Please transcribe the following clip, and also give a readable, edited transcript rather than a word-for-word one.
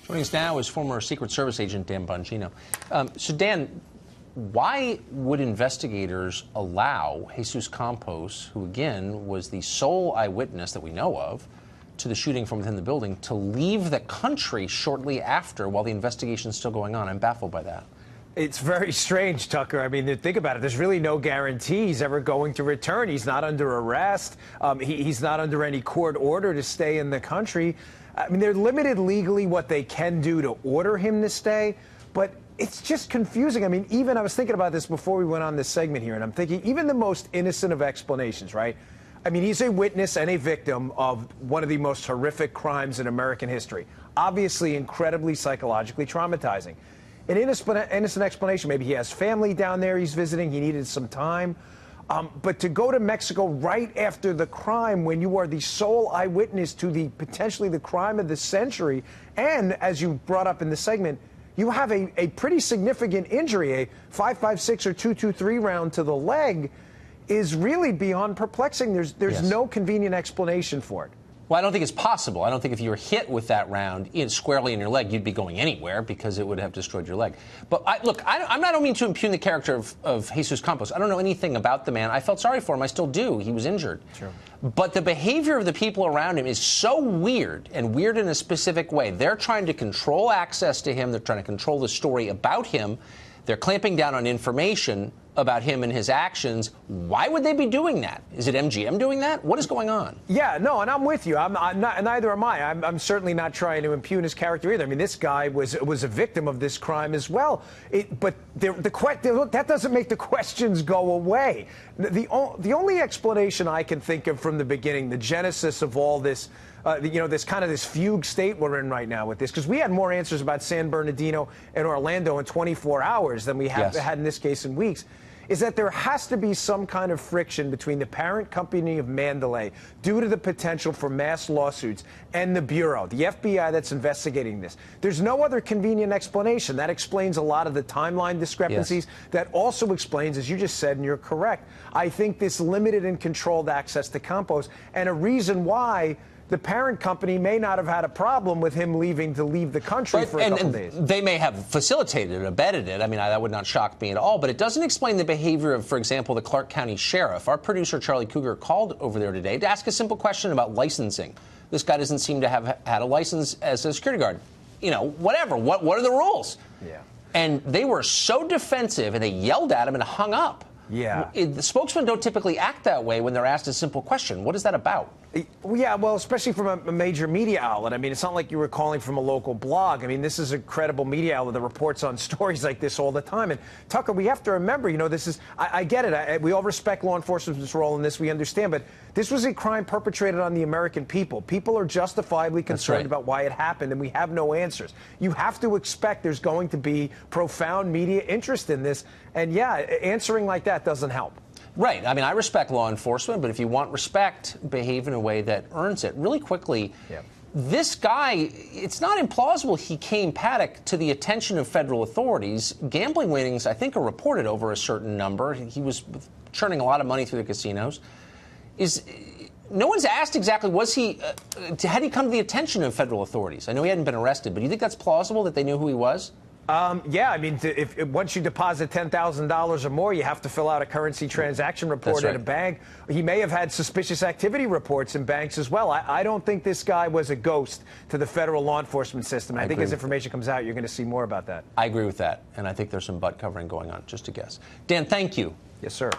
Joining us now is former Secret Service agent Dan Bongino. So, Dan, why would investigators allow Jesus Campos, who, again, was the sole eyewitness that we know of to the shooting from within the building, to leave the country shortly after while the investigation is still going on? I'm baffled by that. It's very strange, Tucker. I mean, think about it. There's really no guarantee he's ever going to return. He's not under arrest. He's not under any court order to stay in the country. I mean, they're limited legally what they can do to order him to stay, but it's just confusing. I mean, even I was thinking about this before we went on this segment here, and I'm thinking even the most innocent of explanations, right? I mean, he's a witness and a victim of one of the most horrific crimes in American history. Obviously, incredibly psychologically traumatizing. An innocent explanation, maybe he has family down there he's visiting, he needed some time. But to go to Mexico right after the crime when you are the sole eyewitness to potentially the crime of the century, and as you brought up in the segment, you have a pretty significant injury, a 5.56 or 2.23 round to the leg, is really beyond perplexing. There's yes. No convenient explanation for it. Well, I don't think it's possible. I don't think if you were hit with that round squarely in your leg, you'd be going anywhere because it would have destroyed your leg. But I don't mean to impugn the character of Jesus Campos. I don't know anything about the man. I felt sorry for him. I still do. He was injured. Sure. But the behavior of the people around him is so weird, and weird in a specific way. They're trying to control access to him. They're trying to control the story about him. They're clamping down on information about him and his actions. Why would they be doing that? Is it MGM doing that? What is going on? Yeah, no, and I'm with you. I'm not, and neither am I. I'm certainly not trying to impugn his character either. I mean, this guy was a victim of this crime as well. But that doesn't make the questions go away. The only explanation I can think of from the beginning, the genesis of all this, this fugue state we're in right now with this, because we had more answers about San Bernardino and Orlando in 24 hours than we have had in this case in weeks, is that there has to be some kind of friction between the parent company of Mandalay due to the potential for mass lawsuits and the Bureau, the FBI that's investigating this. There's no other convenient explanation. That explains a lot of the timeline discrepancies. Yes. That also explains, as you just said, and you're correct, I think this limited and controlled access to Campos, and a reason why the parent company may not have had a problem with him leaving the country for a couple days. They may have facilitated it, abetted it. I mean, that would not shock me at all. But it doesn't explain the behavior of, for example, the Clark County Sheriff. Our producer, Charlie Cougar, called over there today to ask a simple question about licensing. This guy doesn't seem to have had a license as a security guard. You know, whatever. What are the rules? Yeah. And they were so defensive, and they yelled at him and hung up. Yeah. The spokesmen don't typically act that way when they're asked a simple question. What is that about? Yeah, well, especially from a major media outlet. I mean, it's not like you were calling from a local blog. I mean, this is a credible media outlet that reports on stories like this all the time. And Tucker, we have to remember, this is, I get it. We all respect law enforcement's role in this. We understand. But this was a crime perpetrated on the American people. People are justifiably concerned about why it happened, and we have no answers. You have to expect there's going to be profound media interest in this. And, yeah, answering like that doesn't help. Right. I mean, I respect law enforcement, but if you want respect, behave in a way that earns it. Really quickly, this guy, it's not implausible he came paddock to the attention of federal authorities. Gambling winnings, I think, are reported over a certain number. He was churning a lot of money through the casinos. No one's asked exactly, had he come to the attention of federal authorities? I know he hadn't been arrested, but do you think that's plausible that they knew who he was? Yeah, I mean, if once you deposit $10,000 or more, you have to fill out a currency transaction report at a bank. He may have had suspicious activity reports in banks as well. I don't think this guy was a ghost to the federal law enforcement system. I think as information comes out, you're going to see more about that. I agree with that, and I think there's some butt covering going on, just a guess. Dan, thank you. Yes, sir.